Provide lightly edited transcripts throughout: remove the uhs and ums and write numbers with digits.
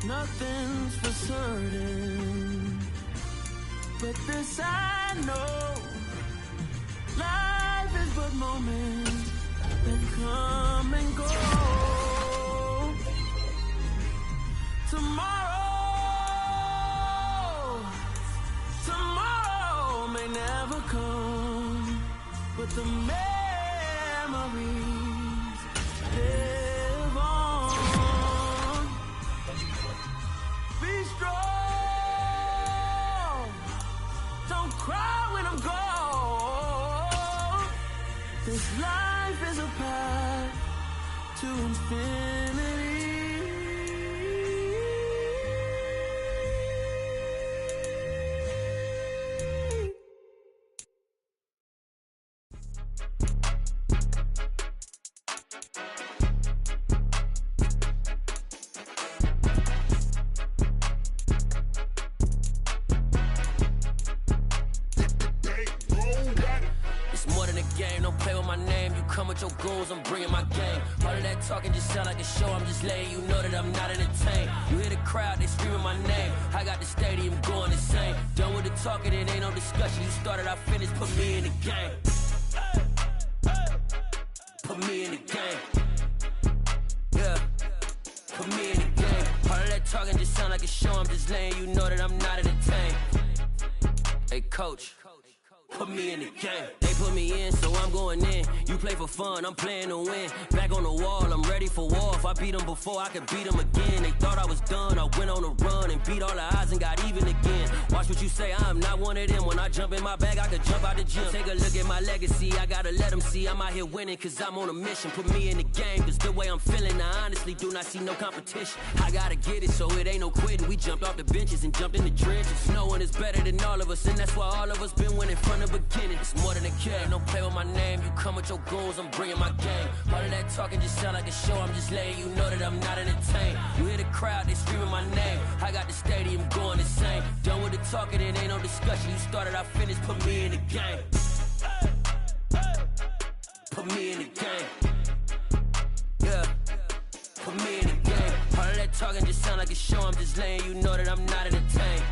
Nothing's for certain, but this I know, life is but moments that come and go. Tomorrow may never come, but the memories live on. Be strong, don't cry when I'm gone. This life is a path to infinity. Your goals, I'm bringing my game. All of that talking just sound like a show. I'm just letting you know that I'm not entertained. You hear the crowd, they screaming my name. I got the stadium going insane. Done with the talking, it ain't no discussion. You started, I finished, put me in the game. Put me in the game. Yeah, put me in the game. All of that talking just sound like a show. I'm just letting you know that I'm not entertained. Hey, coach, put me in the game. They put me in, so I'm going in. You play for fun, I'm playing to win. Back on the wall, I'm ready for war. If I beat them before, I could beat them again. They thought I was done, I went on a run and beat all the odds and got even again. Watch what you say, I'm not one of them. When I jump in my bag, I could jump out the gym. Take a look at my legacy, I gotta let them see I'm out here winning, cause I'm on a mission. Put me in the game, cause the way I'm feeling, I honestly do not see no competition. I gotta get it, so it ain't no quitting. We jumped off the benches and jumped in the trenches. No one is better than all of us, and that's why all of us been winning from the beginning. It's more than a game, don't play with my name. You come with your goons, I'm bringing my game. All of that talking just sound like a show. I'm just letting you know that I'm not entertained. You hear the crowd, they screaming my name. I got the stadium going insane. Done with the talking, it ain't no discussion. You started, I finished, put me in the game. Put me in the game. Yeah, put me in the game. All of that talking just sound like a show. I'm just letting you know that I'm not entertained.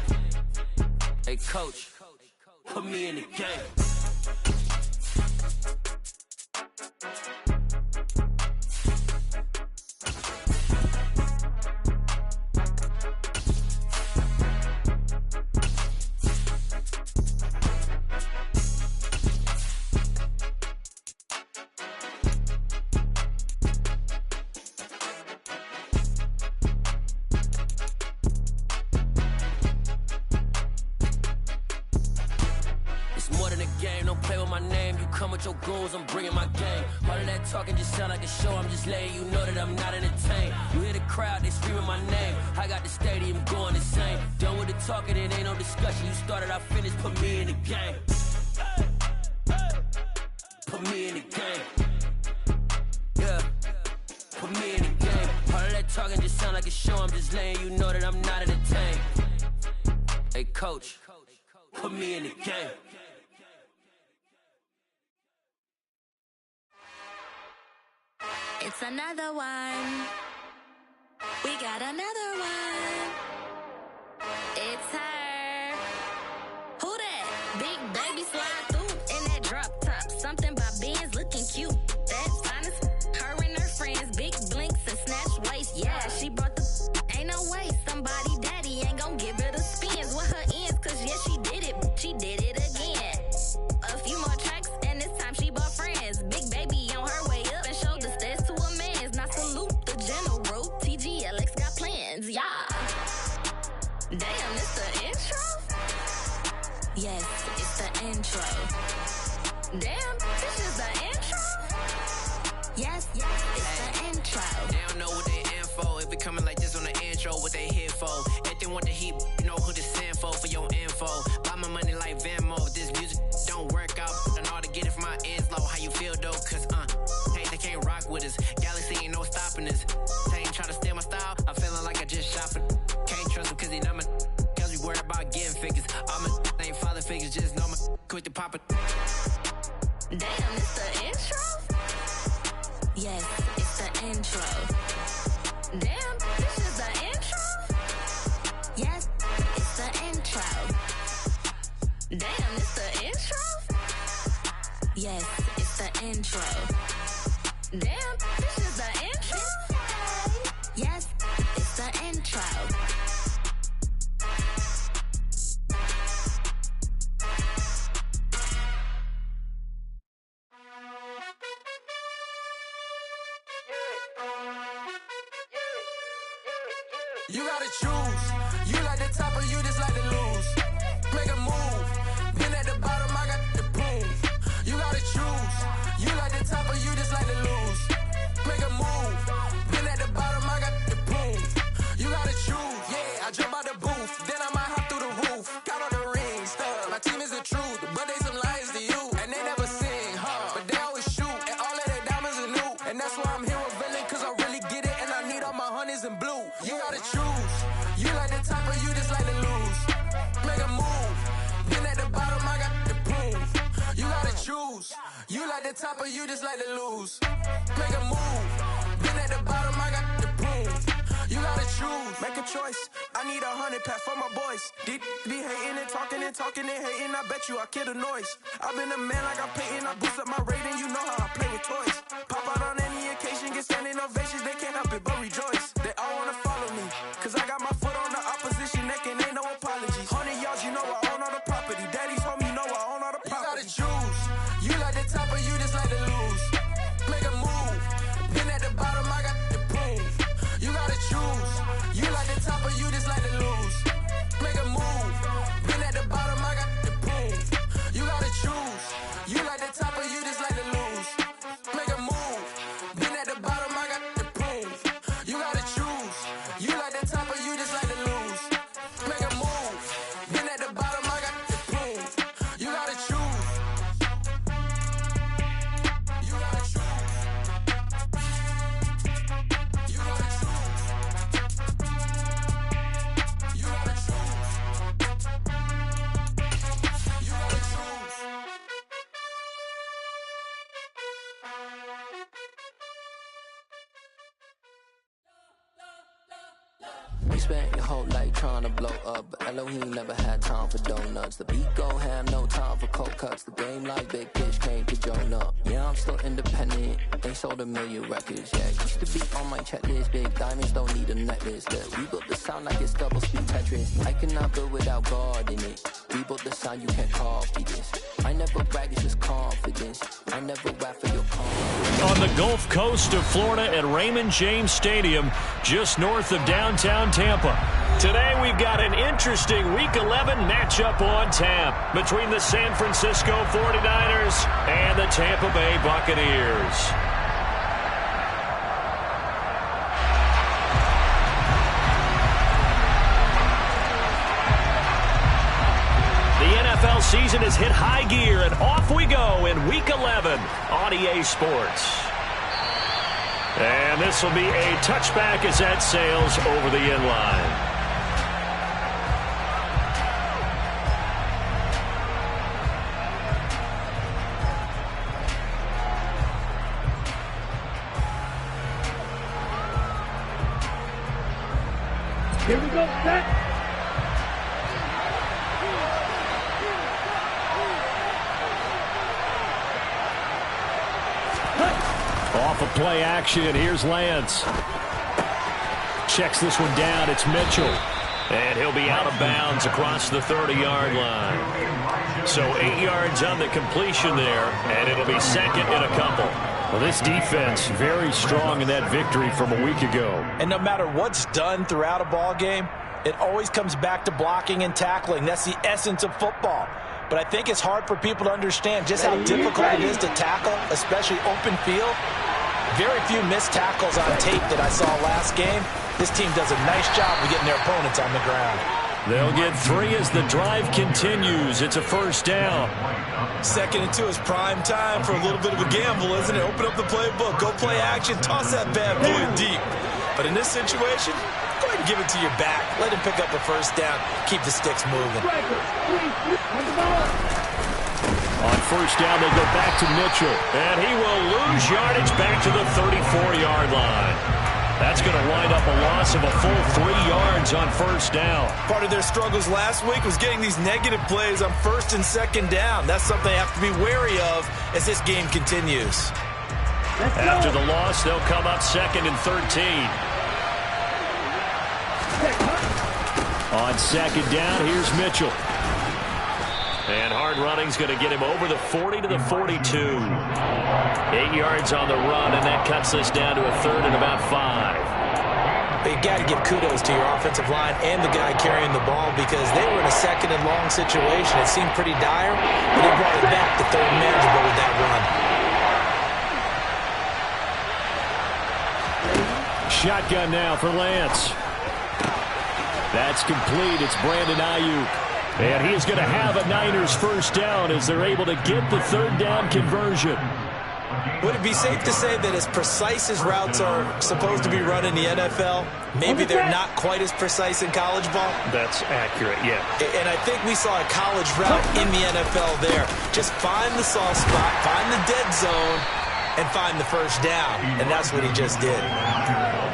Hey, coach, put me in the game. Your goons, I'm bringing my game. All of that talking just sound like a show. I'm just letting you know that I'm not entertained. You hear the crowd, they screaming my name. I got the stadium going insane. Done with the talking, it ain't no discussion. You started, I finished, put me in the game. Put me in the game. Yeah, put me in the game. All of that talking just sound like a show. I'm just letting you know that I'm not entertained. Hey, coach, put me in the game. It's another one. We got another one. It's her. Who that? Big baby slide through in that drop top. Something by Benz looking cute. That's honest. Her and her friends, big blinks and snatch waist. Yeah, she brought the. Ain't no way somebody daddy ain't gon' give her the spins with her ends. Cause yeah, she did it. She did it again. A few more tracks and this time she bought friends. Big baby on her way up and showed the stairs to a man's. Now salute the general. TGLX got plans, yeah. Damn, it's the intro? Yes, it's the intro. Damn, this is the intro? Yes, it's the intro. They don't know what they in for. If it coming like this on the intro, what they here for? If they want the heat, you know who to send for your info. Buy my money like Venmo. This music don't work out, and all to get it from my ends low. How you feel though? Cause hey, they can't rock with us. Galaxy ain't no stopping us. They ain't try to steal my style. I'm feeling like I just shot it. Can't trust them cause they not my. Cause we worried about getting figures. All my ain't father figures, just know my quick to pop it. Damn, it's the intro? Yes, it's the intro. Damn, this is the intro? You gotta choose. You like the top or you just like to lose. Make a move. Been at the bottom, I got the boom. You gotta choose. You like the top or you just like to lose. Make a move. Been at the bottom, I got the boom. You gotta choose. Yeah, I jump out the booth. Then I might hop through the roof. Got all the rings, stuff. My team is the truth, but they some liars to you. And they never sing, but they always shoot. And all of their diamonds are new. And that's why I'm here with Villain, cause I really get it. And I need all my honeys in blue. You gotta choose. You like the top or you just like to lose. Make a move. Been at the bottom, I got the boom. You gotta choose. You like the top or you just like to lose. Make a move. Been at the bottom, I got the boom. You gotta choose. Make a choice. I need 100 pack for my boys. Be hating and talking and talking and hating. I bet you I kill the noise. I've been a man like I'm Peyton. I boost up my rating. You know how I play with toys. Pop out on any occasion, get standing ovations. They can't help it but rejoice. They all wanna follow me, cause I got my foot on the opposition neck and ain't no apologies. 100 yards, you know I own all the property. Daddy's home, you know I own all the property. You gotta choose. You like the top or you just like to lose. Make a move. Been at the bottom, I got the boom. You gotta choose. You like the top or you just like to lose. Make a move. Been at the bottom, I got the boom. You gotta choose. You like the top or you just like to lose. Make a move. Been at the bottom, I got the boom. You gotta choose. You like the top or you just like to lose. Make a move. Been at the bottom, I got the boom. You gotta choose. You gotta choose. You gotta choose. You gotta choose. You gotta choose. You spent your whole life trying to blow up, but Elohim never had time for donuts. The beat go ham, no time for cold cuts. The game like Big Fish came to join up. Yeah, I'm still independent. They sold 1 million records. Yeah, used to be on my checklist. Big diamonds don't need a necklace. Look, we built the sound like it's double speed Tetris. I cannot build without God in it. We built the sound, you can't copy this. I never brag, it's just confidence. I never rap for your confidence. On the Gulf Coast of Florida at Raymond James Stadium, just north of downtown Tampa. Today we've got an interesting Week 11 matchup on tap between the San Francisco 49ers and the Tampa Bay Buccaneers. NFL season has hit high gear, and off we go in Week 11 on EA Sports. And this will be a touchback as that sails over the end line. Here we go, set. Off of play action, and here's Lance. Checks this one down, it's Mitchell. And he'll be out of bounds across the 30-yard line. So 8 yards on the completion there, and it'll be second and a couple. Well, this defense very strong in that victory from a week ago. And no matter what's done throughout a ball game, it always comes back to blocking and tackling. That's the essence of football. But I think it's hard for people to understand just how difficult it is to tackle, especially open field. Very few missed tackles on tape that I saw last game. This team does a nice job of getting their opponents on the ground. They'll get 3 as the drive continues. It's a first down. 2nd and 2 is prime time for a little bit of a gamble, isn't it? Open up the playbook, go play action, toss that bad boy deep. But in this situation, go ahead and give it to your back. Let him pick up a first down. Keep the sticks moving. On first down, they go back to Mitchell. And he will lose yardage back to the 34-yard line. That's going to wind up a loss of a full 3 yards on first down. Part of their struggles last week was getting these negative plays on 1st and 2nd down. That's something they have to be wary of as this game continues. After the loss, they'll come up 2nd and 13. On 2nd down, here's Mitchell. And hard running's going to get him over the 40 to the 42. 8 yards on the run, and that cuts this down to a 3rd and about 5. you got to give kudos to your offensive line and the guy carrying the ball because they were in a second and long situation. It seemed pretty dire, but they brought it back to third and manageable with that run. Shotgun now for Lance. That's complete. It's Brandon Ayuk. And he is going to have a Niners first down as they're able to get the third down conversion. Would it be safe to say that as precise as routes are supposed to be run in the NFL, maybe they're not quite as precise in college ball? That's accurate, yeah. And I think we saw a college route in the NFL there. Just find the soft spot, find the dead zone, and find the first down. And that's what he just did.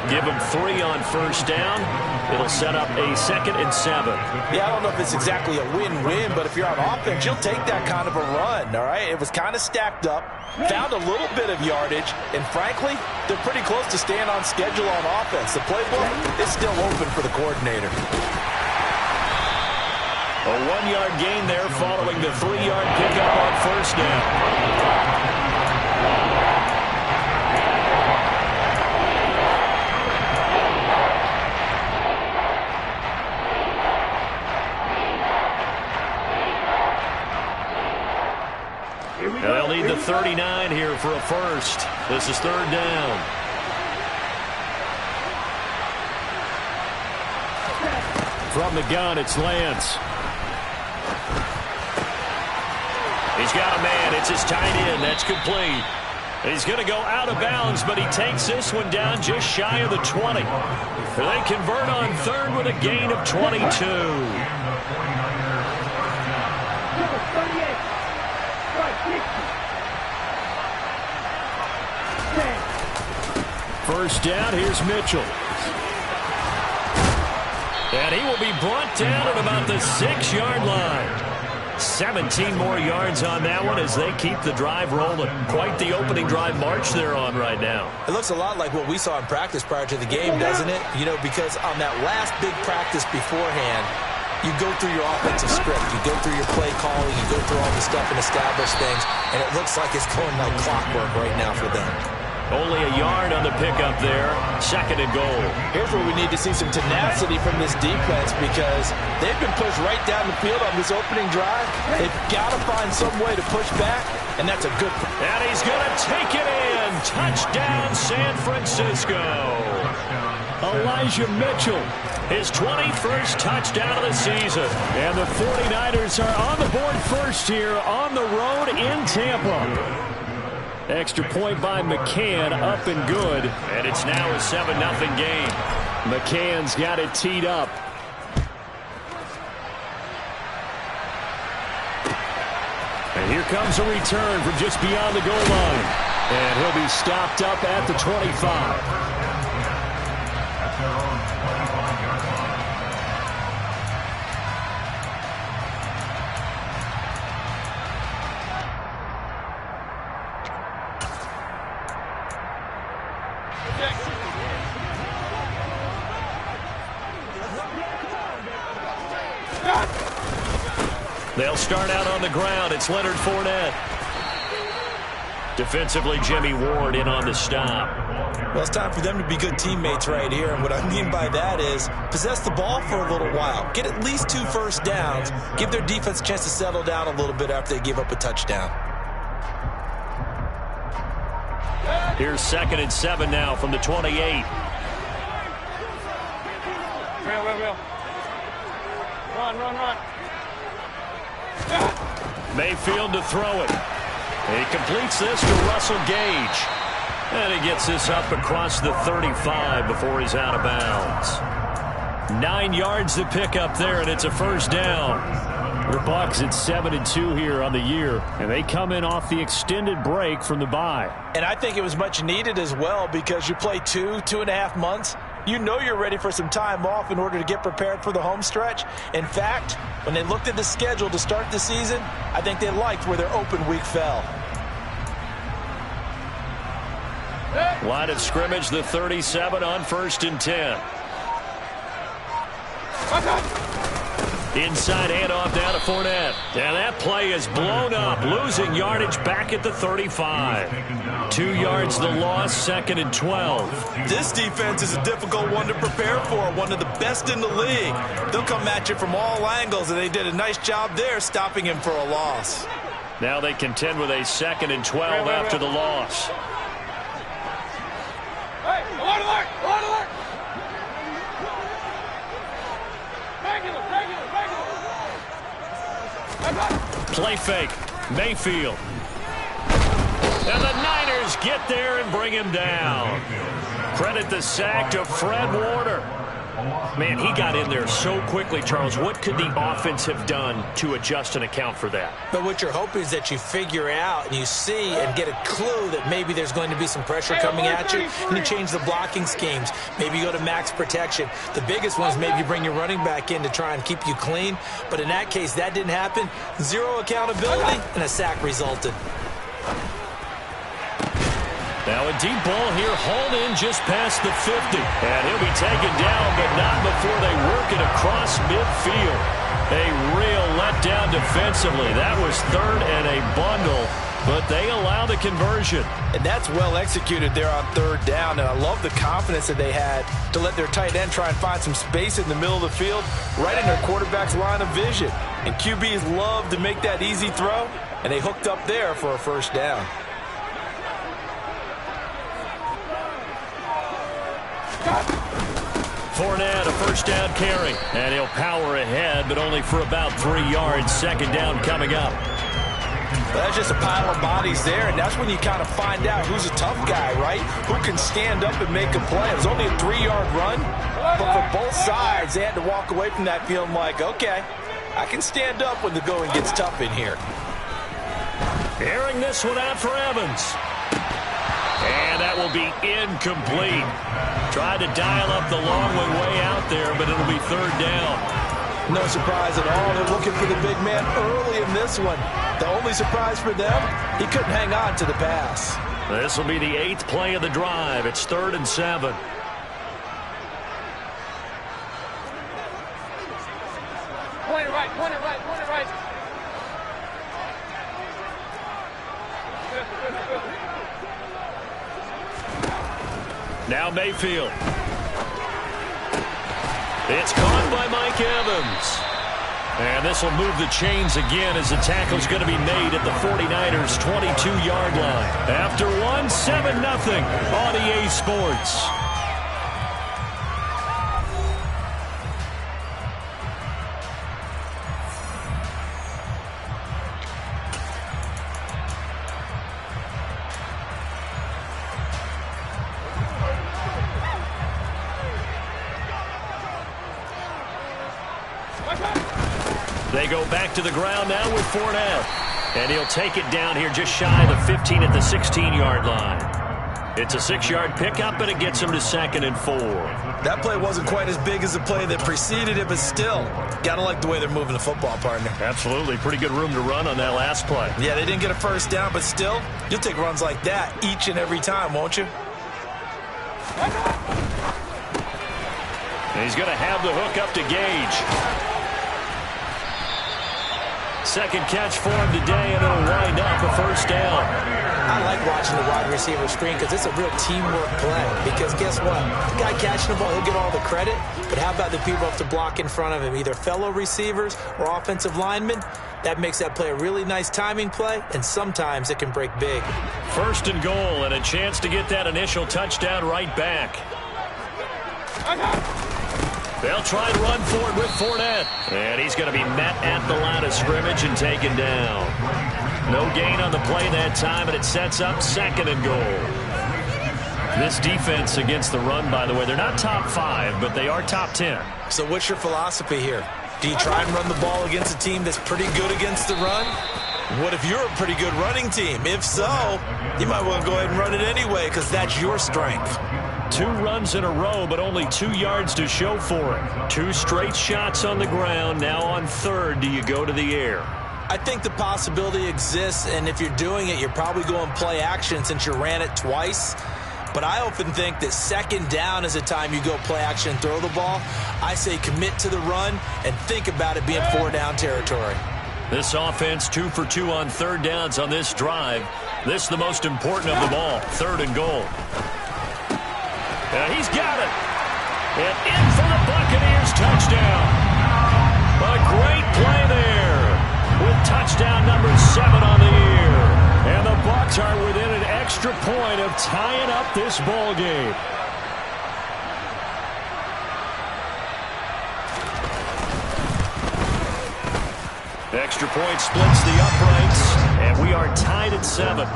Give him 3 on first down. It'll set up a 2nd and 7. Yeah, I don't know if it's exactly a win-win, but if you're on offense, you'll take that kind of a run, all right? It was kind of stacked up, found a little bit of yardage, and frankly, they're pretty close to staying on schedule on offense. The playbook is still open for the coordinator. A 1-yard gain there following the 3-yard pickup on first down. They'll need the 39 here for a first. This is third down. From the gun, it's Lance. He's got a man. It's his tight end. That's complete. He's going to go out of bounds, but he takes this one down just shy of the 20. They convert on third with a gain of 22. First down, here's Mitchell. And he will be brought down at about the 6-yard line. 17 more yards on that one as they keep the drive rolling. Quite the opening drive march they're on right now. It looks a lot like what we saw in practice prior to the game, doesn't it? You know, because on that last big practice beforehand, you go through your offensive script, you go through your play calling, you go through all the stuff and establish things, and it looks like it's going like clockwork right now for them. Only a yard on the pickup there. 2nd and goal. Here's where we need to see some tenacity from this defense because they've been pushed right down the field on this opening drive. They've got to find some way to push back, and that's a good... And he's going to take it in. Touchdown, San Francisco. Elijah Mitchell, his 21st touchdown of the season. And the 49ers are on the board first here on the road in Tampa. Extra point by McCann, up and good. And it's now a 7-0 game. McCann's got it teed up. And here comes a return from just beyond the goal line. And he'll be stopped up at the 25. They'll start out on the ground. It's Leonard Fournette. Defensively, Jimmy Ward in on the stop. Well, it's time for them to be good teammates right here. And what I mean by that is possess the ball for a little while. Get at least 2 first downs. Give their defense a chance to settle down a little bit after they give up a touchdown. Here's 2nd and 7 now from the 28. Run. Mayfield to throw it. He completes this to Russell Gage. And he gets this up across the 35 before he's out of bounds. 9 yards to pick up there, and it's a first down. The Bucs at 7-2 here on the year, and they come in off the extended break from the bye. And I think it was much needed as well because you play 2.5 months. You know you're ready for some time off in order to get prepared for the home stretch. In fact, when they looked at the schedule to start the season, I think they liked where their open week fell. Line of scrimmage, the 37 on 1st and 10. Inside handoff down to Fournette. And that play is blown up, losing yardage back at the 35. 2 yards the loss, 2nd and 12. This defense is a difficult one to prepare for, one of the best in the league. They'll come at you from all angles, and they did a nice job there stopping him for a loss. Now they contend with a 2nd and 12 after the loss. Hey, alert! Play fake. Mayfield. And the Niners get there and bring him down. Credit the sack to Fred Warner. Man, he got in there so quickly, Charles. What could the offense have done to adjust and account for that? But what you're hoping is that you figure out and you see and get a clue that maybe there's going to be some pressure coming at you, and you change the blocking schemes. Maybe you go to max protection. The biggest one is maybe you bring your running back in to try and keep you clean. But in that case, that didn't happen. Zero accountability, and a sack resulted. Now a deep ball here, hauled in just past the 50. And he'll be taken down, but not before they work it across midfield. A real letdown defensively. That was 3rd and a bundle, but they allow the conversion. And that's well executed there on 3rd down. And I love the confidence that they had to let their tight end try and find some space in the middle of the field, right in their quarterback's line of vision. And QBs love to make that easy throw, and they hooked up there for a 1st down. Fournette, a 1st down carry. And he'll power ahead, but only for about 3 yards. 2nd down coming up. Well, that's just a pile of bodies there, and that's when you kind of find out who's a tough guy, right? Who can stand up and make a play. It was only a 3-yard run, but for both sides, they had to walk away from that feeling like, okay, I can stand up when the going gets tough in here. Airing this one out for Evans. And that will be incomplete. Tried to dial up the long way out there, but it'll be 3rd down. No surprise at all. They're looking for the big man early in this one. The only surprise for them, he couldn't hang on to the pass. This will be the 8th play of the drive. It's 3rd and 7. Point it right. Now Mayfield. It's caught by Mike Evans. And this will move the chains again as the tackle's going to be made at the 49ers' 22-yard line. After 7-0 on EA Sports. They go back to the ground now with Fournette. And he'll take it down here just shy of the 15 at the 16-yard line. It's a 6-yard pickup, and it gets him to 2nd and 4. That play wasn't quite as big as the play that preceded it, but still, gotta like the way they're moving the football, partner. Absolutely. Pretty good room to run on that last play. Yeah, they didn't get a 1st down, but still, you'll take runs like that each and every time, won't you? And he's going to have the hook up to Gage. 2nd catch for him today, and it'll wind up a 1st down. I like watching the wide receiver screen because it's a real teamwork play. Because guess what? The guy catching the ball, he'll get all the credit. But how about the people who have to block in front of him, either fellow receivers or offensive linemen? That makes that play a really nice timing play, and sometimes it can break big. 1st and goal, and a chance to get that initial touchdown right back. They'll try to run for it with Fournette. And he's going to be met at the line of scrimmage and taken down. No gain on the play that time, and it sets up 2nd and goal. This defense against the run, by the way, they're not top 5, but they are top 10. So what's your philosophy here? Do you try and run the ball against a team that's pretty good against the run? What if you're a pretty good running team? If so, you might want to go ahead and run it anyway because that's your strength. 2 runs in a row, but only 2 yards to show for it. 2 straight shots on the ground. Now on 3rd, do you go to the air? I think the possibility exists, and if you're doing it, you're probably going play action since you ran it twice. But I often think that second down is a time you go play action and throw the ball. I say commit to the run and think about it being 4-down territory. This offense 2 for 2 on third downs on this drive. This is the most important of them all, 3rd and goal. And he's got it. And in for the Buccaneers touchdown. A great play there with touchdown number 7 on the year. And the Bucs are within an extra point of tying up this ball game. Extra point splits the uprights, and we are tied at 7.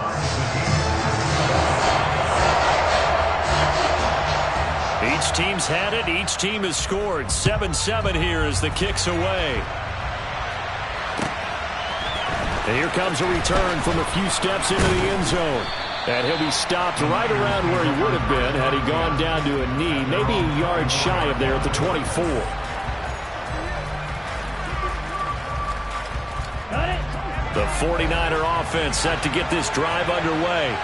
Each team's had it. Each team has scored. 7-7 here as the kick's away. And here comes a return from a few steps into the end zone. And he'll be stopped right around where he would have been had he gone down to a knee, maybe a yard shy of there at the 24. The 49er offense set to get this drive underway.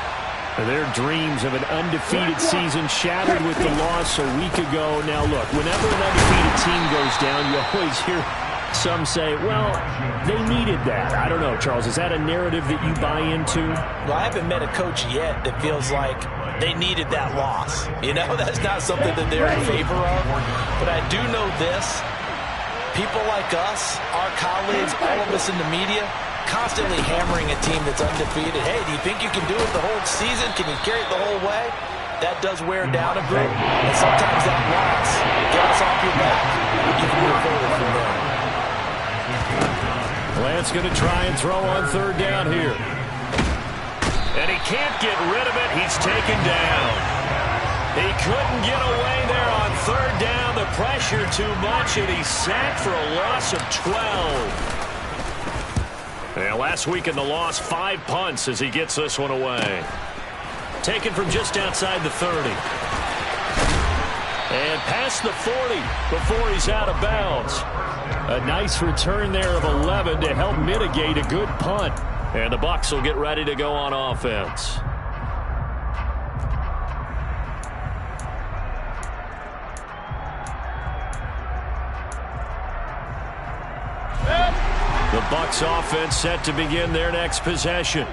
Their dreams of an undefeated season shattered with the loss a week ago. Now, look, whenever an undefeated team goes down, you always hear some say, well, they needed that. I don't know, Charles. Is that a narrative that you buy into? Well, I haven't met a coach yet that feels like they needed that loss. You know, that's not something that they're in favor of. But I do know this. People like us, our colleagues, all of us in the media, constantly hammering a team that's undefeated. Hey, do you think you can do it the whole season? Can you carry it the whole way? That does wear down a bit. And sometimes that loss gets off your back. You can move forward from there. Lance going to try and throw on third down here. And he can't get rid of it. He's taken down. He couldn't get away there on third down. The pressure too much, and he's sacked for a loss of 12. Yeah, last week in the loss, 5 punts as he gets this one away. Taken from just outside the 30. And past the 40 before he's out of bounds. A nice return there of 11 to help mitigate a good punt. And the Bucs will get ready to go on offense. The Bucs offense set to begin their next possession.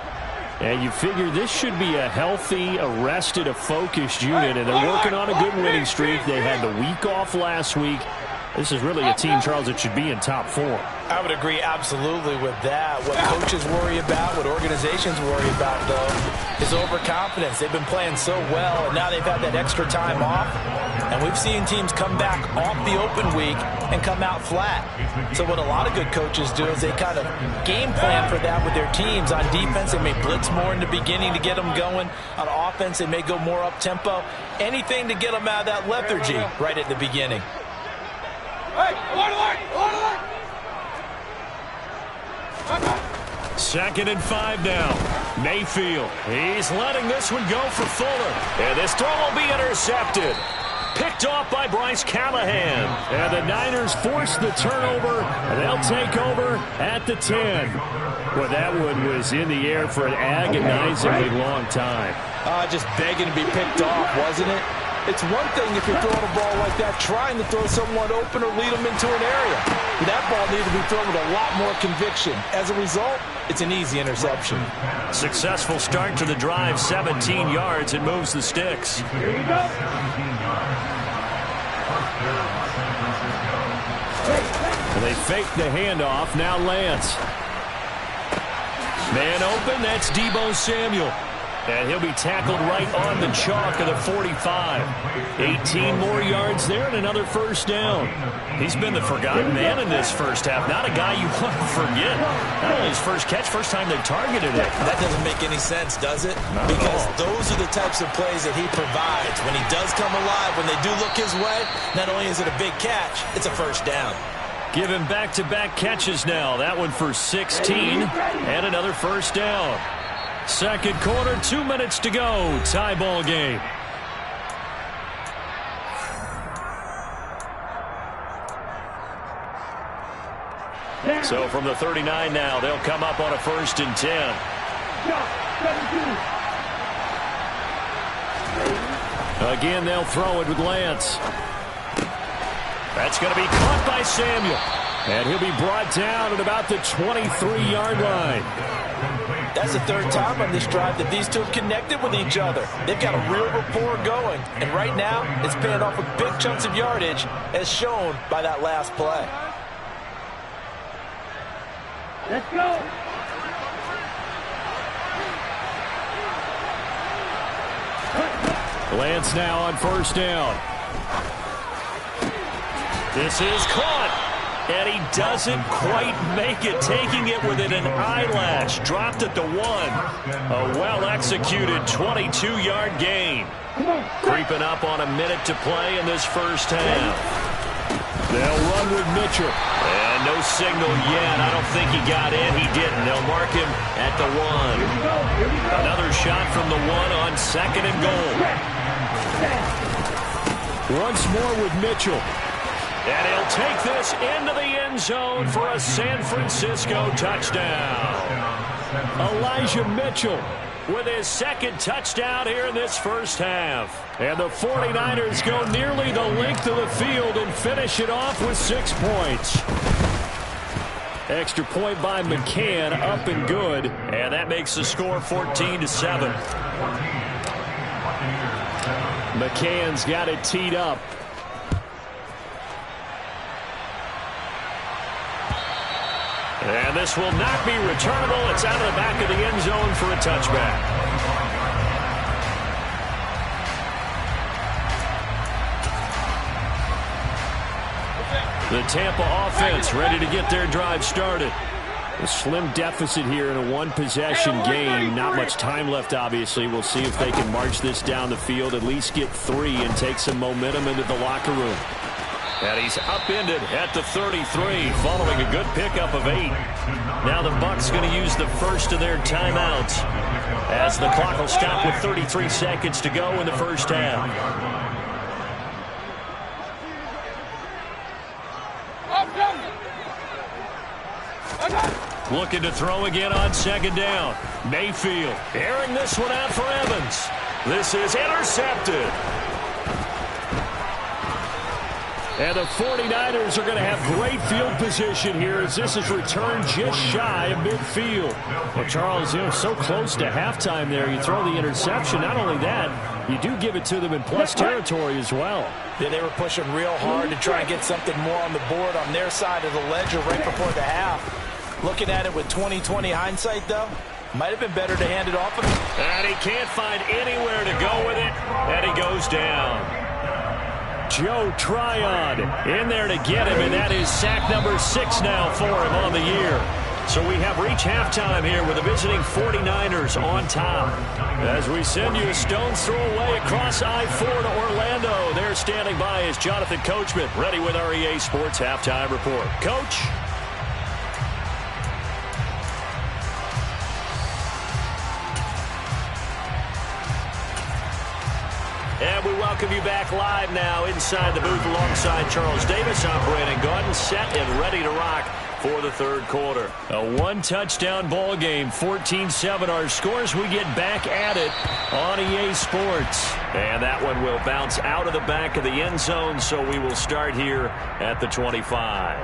And you figure this should be a healthy, a focused unit, and they're working on a good winning streak. They had the week off last week. This is really a team, Charles, that should be in top 4. I would agree absolutely with that. What coaches worry about, what organizations worry about, though, is overconfidence. They've been playing so well, and now they've had that extra time off. And we've seen teams come back off the open week and come out flat. So what a lot of good coaches do is they kind of game plan for that with their teams. On defense, they may blitz more in the beginning to get them going. On offense, they may go more up-tempo. Anything to get them out of that lethargy right at the beginning. Hey, alert! 2nd and 5 now. Mayfield. He's letting this one go for Fuller. And this throw will be intercepted. Picked off by Bryce Callahan. And the Niners force the turnover. And they'll take over at the 10. Well, that one was in the air for an agonizingly long time. Just begging to be picked off, wasn't it? It's one thing if you're throwing a ball like that, trying to throw someone open or lead them into an area. But that ball needed to be thrown with a lot more conviction. As a result, it's an easy interception. Successful start to the drive, 17 yards. It moves the sticks. Here you go. And they fake the handoff. Now Lance. Man open, that's Deebo Samuel. And he'll be tackled right on the chalk of the 45. 18 more yards there and another first down. He's been the forgotten man in this first half. Not a guy you want to forget. Not only his first catch, first time they targeted it. That doesn't make any sense, does it? Because those are the types of plays that he provides. When he does come alive, when they do look his way, not only is it a big catch, it's a first down. Give him back-to-back catches now. That one for 16 and another first down. Second quarter, 2 minutes to go. Tie ball game. So from the 39 now, they'll come up on a 1st and 10. Again, they'll throw it with Lance. That's going to be caught by Samuel. And he'll be brought down at about the 23-yard line. That's the third time on this drive that these two have connected with each other. They've got a real rapport going. And right now, it's paying off with big chunks of yardage, as shown by that last play. Let's go. Lance now on first down. This is caught. And he doesn't quite make it, taking it within an eyelash. Dropped at the 1. A well-executed 22-yard gain. Creeping up on a minute to play in this first half. They'll run with Mitchell. And no signal yet. I don't think he got in. He didn't. They'll mark him at the 1. Another shot from the 1 on 2nd and goal. Once more with Mitchell. And he'll take this into the end zone for a San Francisco touchdown. Elijah Mitchell with his second touchdown here in this first half. And the 49ers go nearly the length of the field and finish it off with 6 points. Extra point by McCann, up and good. And that makes the score 14-7. McCann's got it teed up. And this will not be returnable. It's out of the back of the end zone for a touchback. The Tampa offense ready to get their drive started. A slim deficit here in a one-possession game. Not much time left, obviously. We'll see if they can march this down the field, at least get 3 and take some momentum into the locker room. And he's upended at the 33 following a good pickup of 8. Now the Bucs going to use the first of their timeouts as the clock will stop with 33 seconds to go in the first half. Looking to throw again on 2nd down. Mayfield airing this one out for Evans. This is intercepted. And the 49ers are going to have great field position here as this is returned just shy of midfield. Well, Charles, so close to halftime there. You throw the interception. Not only that, you do give it to them in plus territory as well. Yeah, they were pushing real hard to try and get something more on the board on their side of the ledger right before the half. Looking at it with 20/20 hindsight, though, might have been better to hand it off. And he can't find anywhere to go with it, and he goes down. Joe Tryon in there to get him, and that is sack number 6 now for him on the year. So we have reached halftime here with the visiting 49ers on top. As we send you a stone's throw away across I-4 to Orlando. There standing by is Jonathan Coachman, ready with our EA Sports Halftime Report. Coach? And we welcome you back live now inside the booth alongside Charles Davis. I'm Brandon Gaudin, set and ready to rock for the third quarter. A one-touchdown ball game, 14-7 our scores. We get back at it on EA Sports. And that one will bounce out of the back of the end zone, so we will start here at the 25.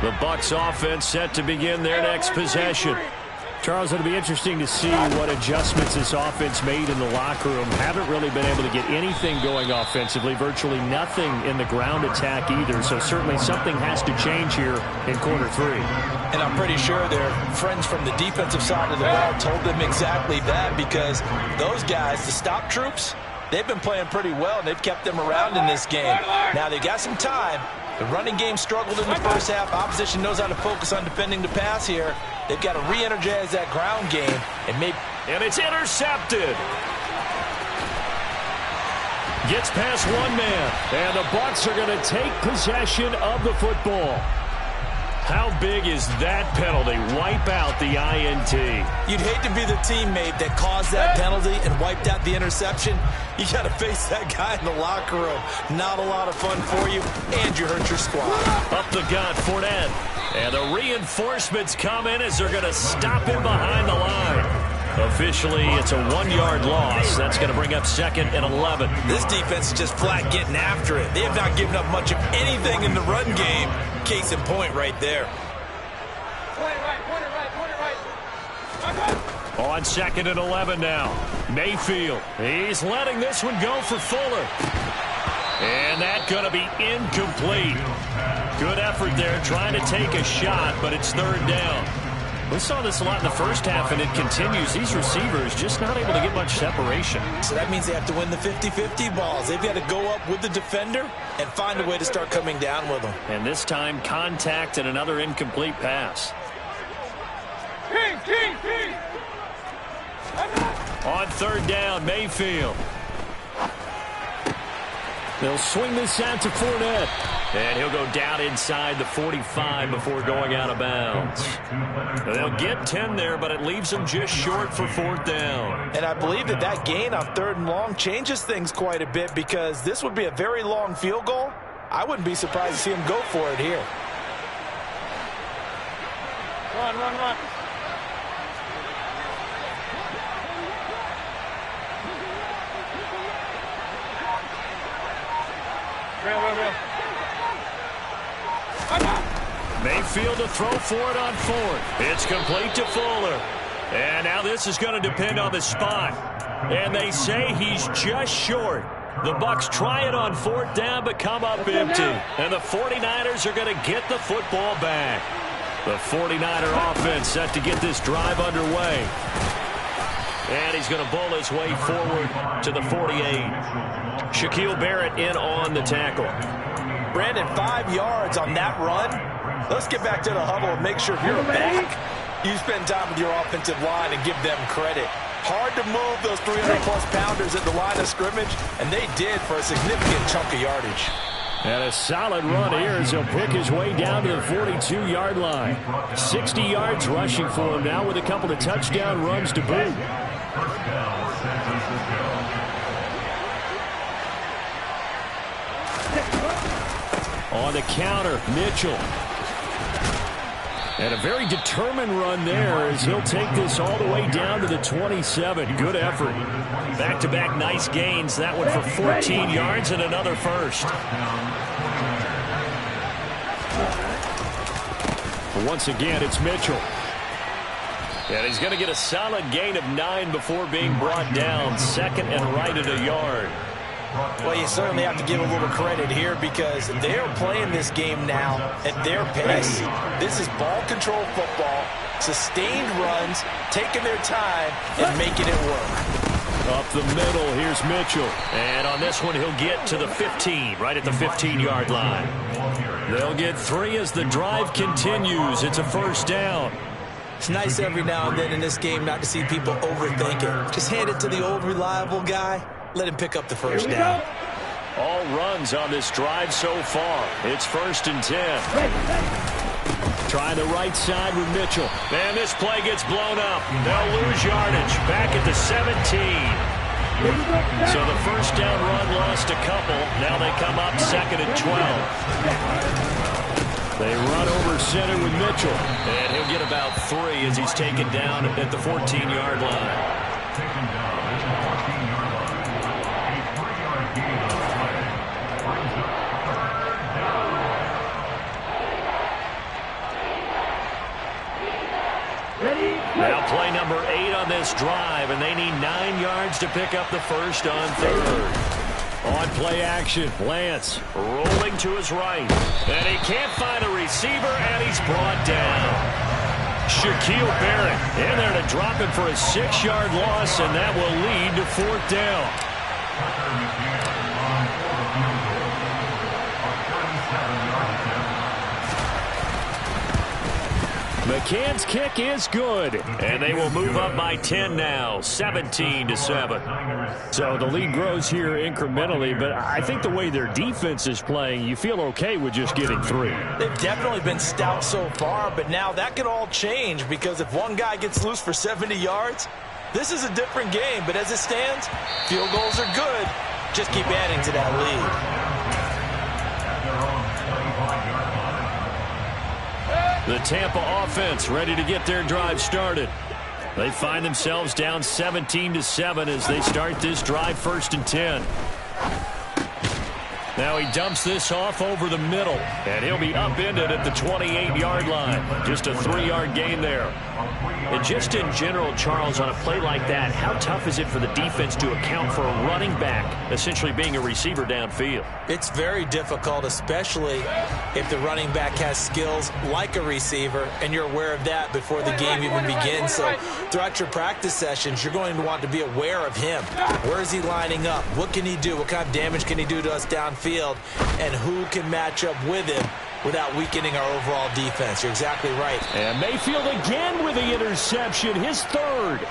The Bucs offense set to begin their next possession. Charles, it'll be interesting to see what adjustments this offense made in the locker room. Haven't really been able to get anything going offensively, virtually nothing in the ground attack either. So certainly something has to change here in quarter 3. And I'm pretty sure their friends from the defensive side of the ball told them exactly that, because those guys, the stop troops, they've been playing pretty well, and they've kept them around in this game. Now they've got some time. The running game struggled in the first half. Opposition knows how to focus on defending the pass here. They've got to re-energize that ground game. And it's intercepted. Gets past 1 man. And the Bucs are going to take possession of the football. How big is that penalty? Wipe out the INT. You'd hate to be the teammate that caused that penalty and wiped out the interception. You got to face that guy in the locker room. Not a lot of fun for you, and you hurt your squad. Up the gut, Fournette. And the reinforcements come in as they're going to stop him behind the line. Officially, it's a 1-yard loss. That's going to bring up 2nd and 11. This defense is just flat getting after it. They have not given up much of anything in the run game. Case in point right there. On 2nd and 11 now. Mayfield. He's letting this one go for Fuller. And that's going to be incomplete. Good effort there trying to take a shot, but it's 3rd down. We saw this a lot in the first half, and it continues. These receivers just not able to get much separation. So that means they have to win the 50-50 balls. They've got to go up with the defender and find a way to start coming down with them. And this time, contact and another incomplete pass. On 3rd down, Mayfield. They'll swing this out to Fournette. And he'll go down inside the 45 before going out of bounds. They'll get 10 there, but it leaves them just short for 4th down. And I believe that gain on 3rd and long changes things quite a bit, because this would be a very long field goal. I wouldn't be surprised to see him go for it here. Run. Real. Mayfield to throw for it on 4th. It's complete to Fuller. And now this is going to depend on the spot. And they say he's just short. The Bucs try it on 4th down, but come up empty. And the 49ers are going to get the football back. The 49er offense set to get this drive underway. And he's going to bowl his way forward to the 48. Shaquille Barrett in on the tackle. Brandon, 5 yards on that run. Let's get back to the huddle and make sure if you're a back, you spend time with your offensive line and give them credit. Hard to move those 300-plus pounders at the line of scrimmage, and they did for a significant chunk of yardage. And a solid run here as he'll pick his way down to the 42-yard line. 60 yards rushing for him now with a couple of touchdown runs to boot. On the counter, Mitchell. And a very determined run there as he'll take this all the way down to the 27. Good effort. Back-to-back nice gains. That one for 14 yards and another first. Once again, it's Mitchell. And he's going to get a solid gain of 9 before being brought down. 2nd and right at a yard. Well, you certainly have to give a little credit here, because they're playing this game now at their pace. This is ball control football, sustained runs, taking their time and making it work. Up the middle, here's Mitchell. And on this one, he'll get to the 15, right at the 15-yard line. They'll get 3 as the drive continues. It's a 1st down. It's nice every now and then in this game not to see people overthink it. Just hand it to the old reliable guy. Let him pick up the 1st down. All runs on this drive so far. It's 1st and 10. Trying the right side with Mitchell. And this play gets blown up. They'll lose yardage. Back at the 17. So the 1st down run lost a couple. Now they come up 2nd and 12. They run over center with Mitchell. And he'll get about 3 as he's taken down at the 14-yard line. Now play number 8 on this drive, and they need 9 yards to pick up the 1st on 3rd. On play action, Lance rolling to his right. And he can't find a receiver, and he's brought down. Shaquille Barrett in there to drop him for a 6-yard loss, and that will lead to 4th down. McCann's kick is good, and they will move up by 10 now, 17-7. So the lead grows here incrementally, but I think the way their defense is playing, you feel okay with just getting 3. They've definitely been stout so far, but now that could all change because if one guy gets loose for 70 yards, this is a different game. But as it stands, field goals are good. Just keep adding to that lead. The Tampa offense ready to get their drive started. They find themselves down 17-7 as they start this drive, 1st and 10. Now he dumps this off over the middle, and he'll be upended at the 28-yard line. Just a 3-yard gain there. And just in general, Charles, on a play like that, how tough is it for the defense to account for a running back essentially being a receiver downfield? It's very difficult, especially if the running back has skills like a receiver, and you're aware of that before the game even begins. So throughout your practice sessions, you're going to want to be aware of him. Where is he lining up? What can he do? What kind of damage can he do to us downfield? And who can match up with him without weakening our overall defense? You're exactly right. And Mayfield again with the interception, his 3rd.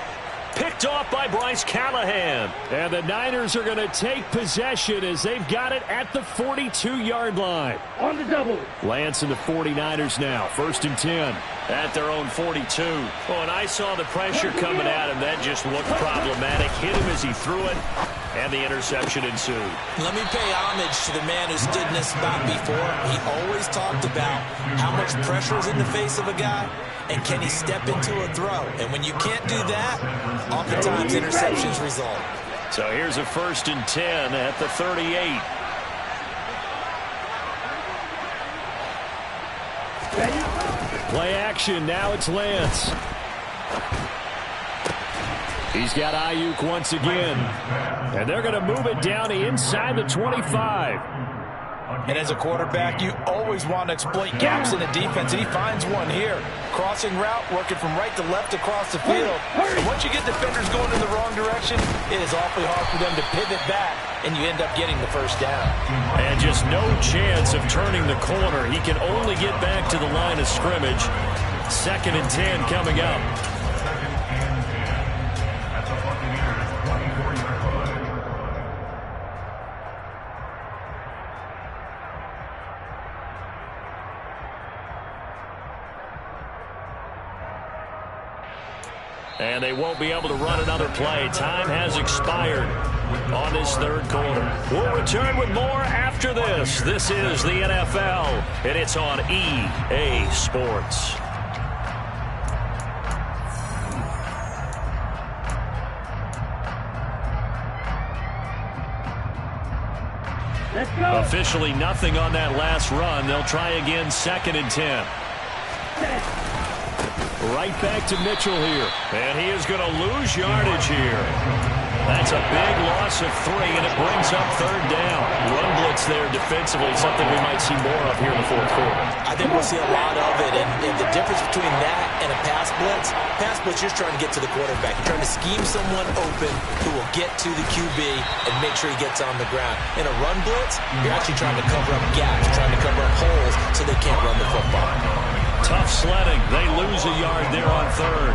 Picked off by Bryce Callahan. And the Niners are going to take possession as they've got it at the 42-yard line. On the double. Lance and the 49ers now, 1st and 10 at their own 42. Oh, and I saw the pressure coming at him. That just looked problematic. Hit him as he threw it, and the interception ensued. Let me pay homage to the man who stood in this spot before. He always talked about how much pressure is in the face of a guy, and can he step into a throw? And when you can't do that, oftentimes interceptions result. So here's a 1st and 10 at the 38. Play action, now it's Lance. He's got Ayuk once again. And they're going to move it down to inside the 25. And as a quarterback, you always want to exploit gaps in the defense, and he finds one here. Crossing route, working from right to left across the field. And once you get defenders going in the wrong direction, it is awfully hard for them to pivot back, and you end up getting the 1st down. And just no chance of turning the corner. He can only get back to the line of scrimmage. 2nd and 10 coming up. And they won't be able to run another play. Time has expired on this 3rd quarter. We'll return with more after this. This is the NFL, and it's on EA Sports. Let's go. Officially nothing on that last run. They'll try again, 2nd and 10. Right back to Mitchell here. And he is going to lose yardage here. That's a big loss of 3, and it brings up 3rd down. Run blitz there defensively, something we might see more of here in the 4th quarter. I think we'll see a lot of it, and the difference between that and a pass blitz, you're just trying to get to the quarterback. You're trying to scheme someone open who will get to the QB and make sure he gets on the ground. In a run blitz, you're actually trying to cover up gaps, trying to cover up holes so they can't run the football. Tough sledding. They lose a yard there on 3rd.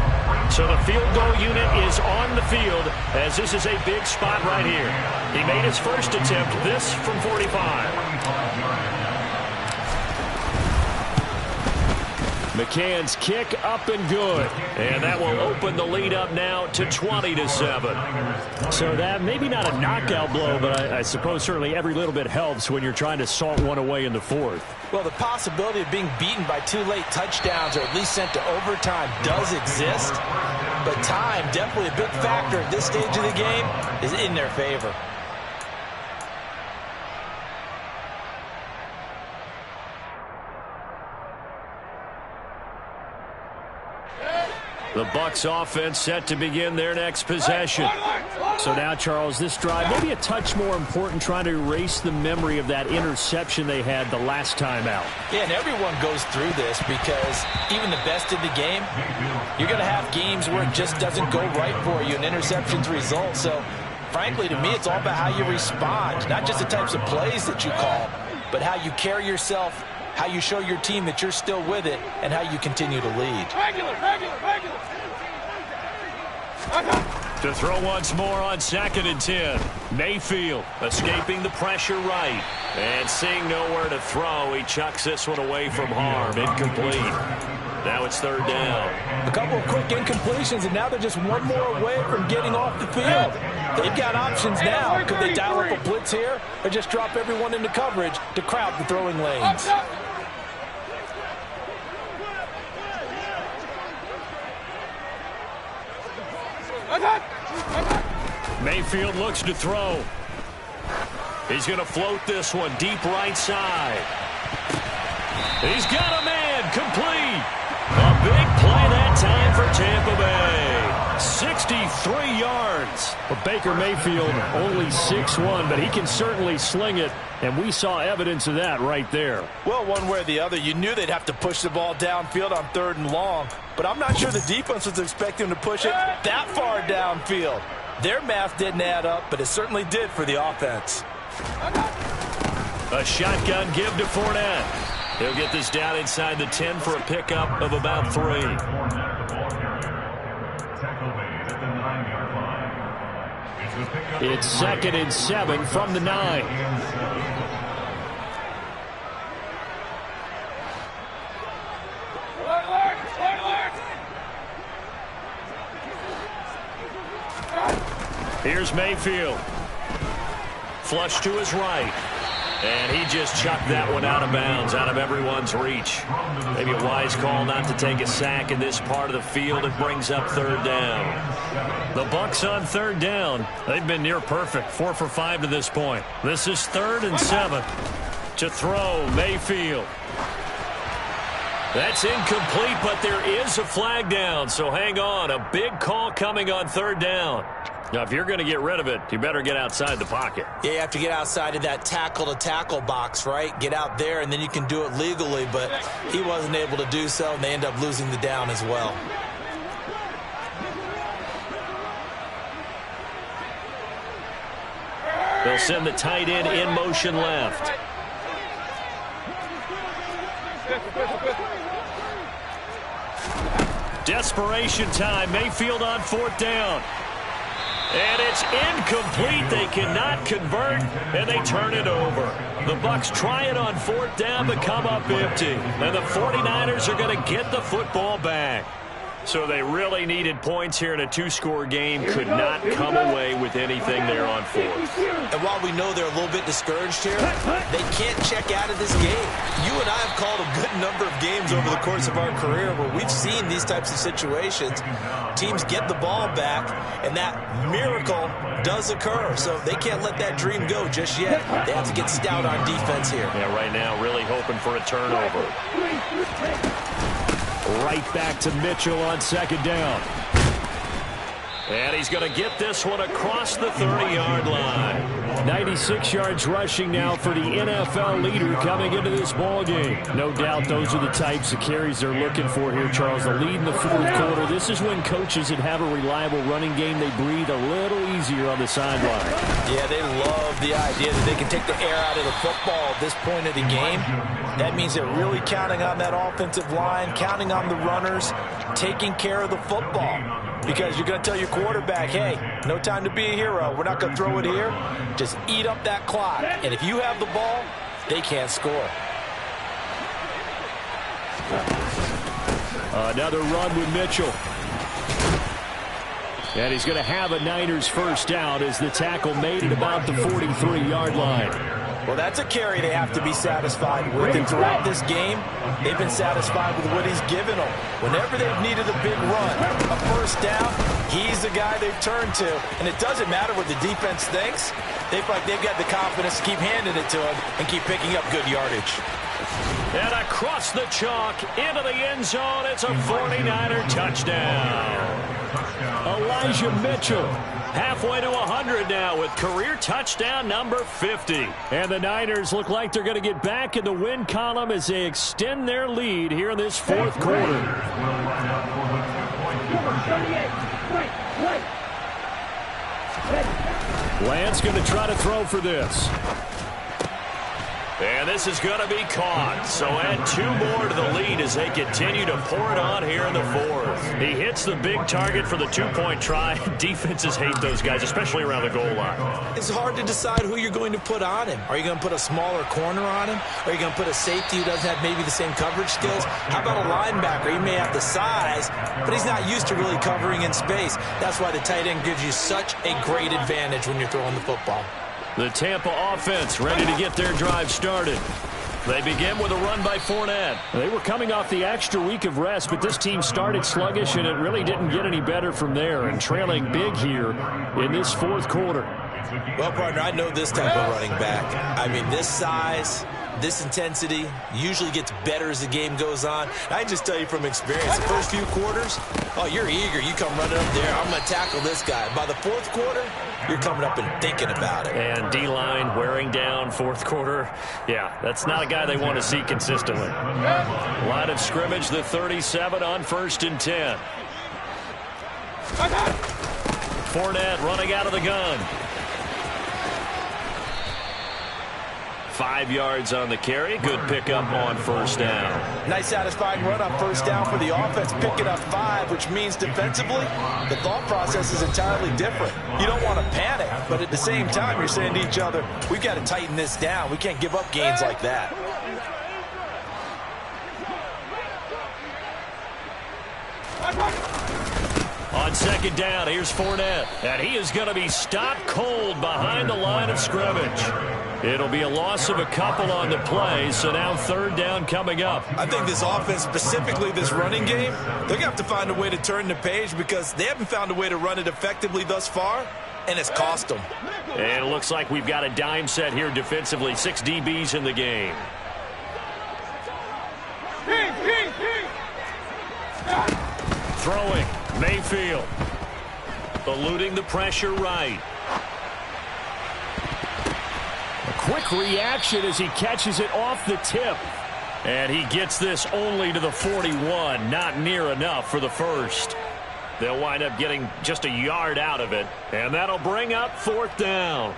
So the field goal unit is on the field as this is a big spot right here. He made his 1st attempt, this from 45. McCann's kick up and good. And that will open the lead up now to 20-7. So that maybe not a knockout blow, but I suppose certainly every little bit helps when you're trying to salt one away in the 4th. Well, the possibility of being beaten by 2 late touchdowns or at least sent to overtime does exist. But time, definitely a big factor at this stage of the game, is in their favor. The Bucs offense set to begin their next possession. So now, Charles, this drive maybe a touch more important, trying to erase the memory of that interception they had the last time out. Yeah, and everyone goes through this because even the best in the game, you're going to have games where it just doesn't go right for you and interceptions result. So, frankly, to me, it's all about how you respond, not just the types of plays that you call, but how you carry yourself how you show your team that you're still with it, and how you continue to lead. To throw once more on 2nd and 10. Mayfield escaping the pressure right. And seeing nowhere to throw, he chucks this one away from harm. Incomplete. Now it's 3rd down. A couple of quick incompletions, and now they're just one more away from getting off the field. They've got options now. Could they dial up a blitz here or just drop everyone into coverage to crowd the throwing lanes? Mayfield looks to throw. He's going to float this one deep right side. He's got a man complete. A big play that time for Tampa Bay. 63 yards. Well, Baker Mayfield only 6'1", but he can certainly sling it, and we saw evidence of that right there. Well, one way or the other, you knew they'd have to push the ball downfield on 3rd and long, but I'm not sure the defense was expecting to push it that far downfield. Their math didn't add up, but it certainly did for the offense. A shotgun give to Fournette. He'll get this down inside the 10 for a pickup of about 3. It's 2nd and 7 from the 9. Here's Mayfield. Flush to his right. And he just chucked that one out of bounds, out of everyone's reach. Maybe a wise call not to take a sack in this part of the field. It brings up 3rd down. The Bucs on 3rd down. They've been near perfect, 4 for 5 to this point. This is 3rd and 7. To throw, Mayfield. That's incomplete, but there is a flag down, so hang on. A big call coming on 3rd down. Now, if you're going to get rid of it, you better get outside the pocket. Yeah, you have to get outside of that tackle-to-tackle box, right? Get out there, and then you can do it legally, but he wasn't able to do so, and they end up losing the down as well. They'll send the tight end in motion left. Desperation time. Mayfield on 4th down. And it's incomplete. They cannot convert, and they turn it over. The Bucs try it on 4th down, but come up empty. And the 49ers are going to get the football back. So they really needed points here in a 2-score game. Could not come away with anything there on 4th. And while we know they're a little bit discouraged here, they can't check out of this game. You and I have called a good number of games over the course of our career where we've seen these types of situations. Teams get the ball back, and that miracle does occur. So they can't let that dream go just yet. They have to get stout on defense here. Yeah, right now really hoping for a turnover. Right back to Mitchell on 2nd down. And he's going to get this one across the 30-yard line. 96 yards rushing now for the NFL leader coming into this ball game. No doubt those are the types of carries they're looking for here, Charles. The lead in the 4th quarter. This is when coaches that have a reliable running game, they breathe a little easier on the sideline. Yeah, they love the idea that they can take the air out of the football at this point of the game. That means they're really counting on that offensive line, counting on the runners, taking care of the football. Because you're going to tell your quarterback, hey, no time to be a hero. We're not going to throw it here. Just eat up that clock. And if you have the ball, they can't score. Another run with Mitchell. And he's going to have a Niners first down as the tackle made at about the 43-yard line. Well, that's a carry they have to be satisfied with. And throughout this game, they've been satisfied with what he's given them. Whenever they've needed a big run, a first down, he's the guy they've turned to. And it doesn't matter what the defense thinks. They feel like they've got the confidence to keep handing it to him and keep picking up good yardage. And across the chalk, into the end zone, it's a 49er touchdown. Elijah Mitchell. Halfway to 100 now with career touchdown number 50. And the Niners look like they're going to get back in the win column as they extend their lead here in this 4th quarter. Lance going to try to throw for this. And this is going to be caught. So add 2 more to the lead as they continue to pour it on here in the 4th. He hits the big target for the 2-point try. Defenses hate those guys, especially around the goal line. It's hard to decide who you're going to put on him. Are you going to put a smaller corner on him? Are you going to put a safety who doesn't have maybe the same coverage skills? How about a linebacker? He may have the size, but he's not used to really covering in space. That's why the tight end gives you such a great advantage when you're throwing the football. The Tampa offense ready to get their drive started. They begin with a run by Fournette. They were coming off the extra week of rest, but this team started sluggish, and it really didn't get any better from there, and trailing big here in this 4th quarter. Well, partner, I know this type of running back. I mean, this size, this intensity usually gets better as the game goes on. I just tell you from experience, the first few quarters, oh, you're eager. You come running up there. I'm going to tackle this guy. By the 4th quarter, you're coming up and thinking about it. And D-line wearing down 4th quarter. Yeah, that's not a guy they want to see consistently. Line of scrimmage, the 37 on 1st and 10. Fournette running out of the gun. 5 yards on the carry. Good pickup on 1st down. Nice satisfying run on 1st down for the offense. Picking up 5, which means defensively, the thought process is entirely different. You don't want to panic, but at the same time, you're saying to each other, we've got to tighten this down. We can't give up gains like that. On 2nd down, here's Fournette. And he is going to be stopped cold behind the line of scrimmage. It'll be a loss of a couple on the play, so now 3rd down coming up. I think this offense, specifically this running game, they're going to have to find a way to turn the page because they haven't found a way to run it effectively thus far, and it's cost them. And it looks like we've got a dime set here defensively. 6 DBs in the game. Throwing. Mayfield. Eluding the pressure right. Quick reaction as he catches it off the tip. And he gets this only to the 41. Not near enough for the 1st. They'll wind up getting just a yard out of it. And that'll bring up 4th down.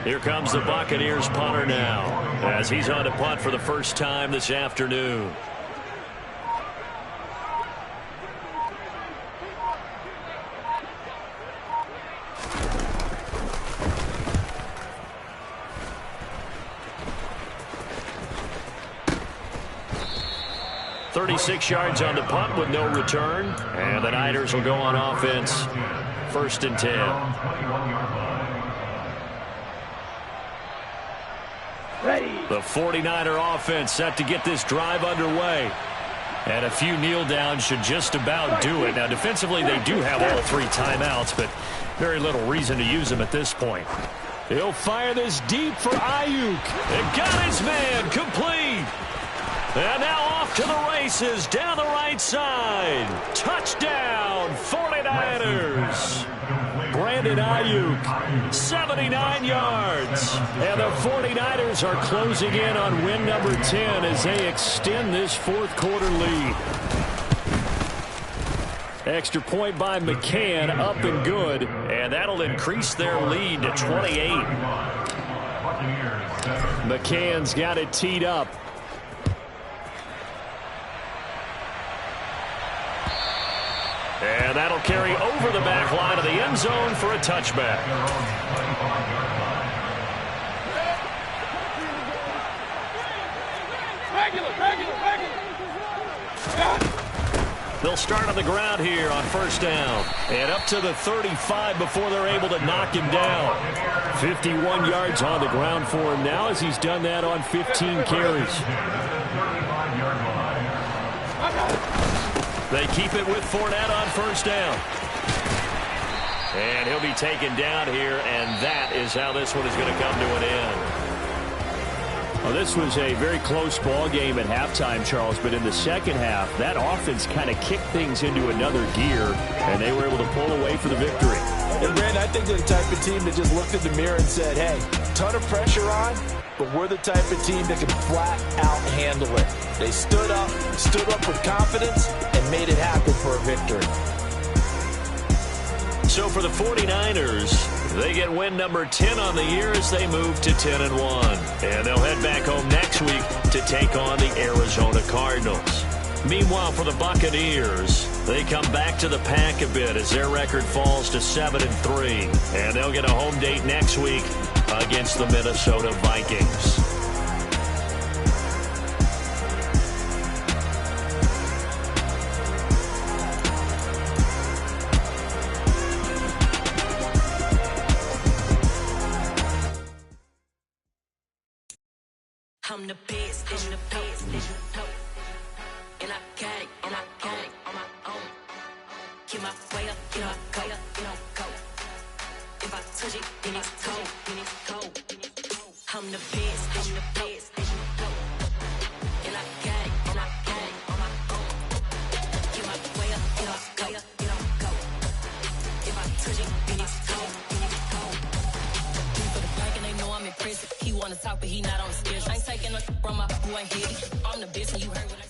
Here comes the Buccaneers punter now, as he's on to punt for the first time this afternoon. .36 yards on the punt with no return. And the Niners will go on offense. 1st and 10. The 49er offense set to get this drive underway. And a few kneel downs should just about do it. Now, defensively, they do have all 3 timeouts, but very little reason to use them at this point. He'll fire this deep for Ayuk. It got his man complete. And now off to the races down the right side. Touchdown, 49ers. Brandon Ayuk, 79 yards. And the 49ers are closing in on win number 10 as they extend this 4th quarter lead. Extra point by McCann, up and good. And that'll increase their lead to 28. McCann's got it teed up. And that'll carry over the back line of the end zone for a touchback. They'll start on the ground here on 1st down. And up to the 35 before they're able to knock him down. 51 yards on the ground for him now as he's done that on 15 carries. They keep it with Fournette on 1st down. And he'll be taken down here, and that is how this one is going to come to an end. Well, this was a very close ball game at halftime, Charles, but in the second half, that offense kind of kicked things into another gear, and they were able to pull away for the victory. And, Brandon, I think they're the type of team that just looked in the mirror and said, hey, ton of pressure on, but we're the type of team that can flat out handle it. They stood up with confidence, and made it happen for a victory. So for the 49ers, they get win number 10 on the year as they move to 10-1. And they'll head back home next week to take on the Arizona Cardinals. Meanwhile, for the Buccaneers, they come back to the pack a bit as their record falls to 7-3. And they'll get a home date next week against the Minnesota Vikings. I'm the best, I'm the best, and I can't on my own. Get my way up, get my go, go. If I touch it, then it's cold. I'm the best, and I can't on my own. Get my way up, get my go. If I touch it, then it's cold. For the bank and they know I'm impressive. He wanna talk, but he not on the schedule. I ain't taking no from my boy head. I'm the best, and you heard what I said.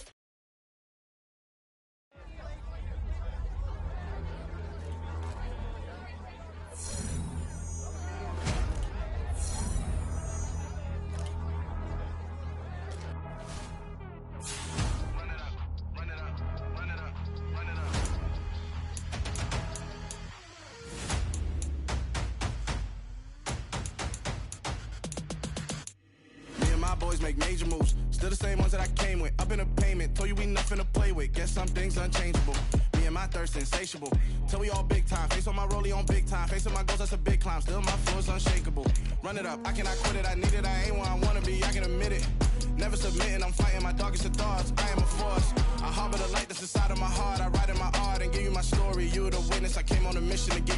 My boys make major moves, still the same ones that I came with. Up in a payment, told you we nothing to play with. Guess some things unchangeable. Me and my thirst insatiable. Till we all big time. Face on my rollie on big time. Face on my goals, that's a big climb. Still my flow is unshakable. Run it up, I cannot quit it. I need it, I ain't where I wanna be. I can admit it. Never submitting, I'm fighting my darkest of thoughts. I am a force. I harbor the light that's inside of my heart. I write in my art and give you my story. You the witness. I came on a mission to give you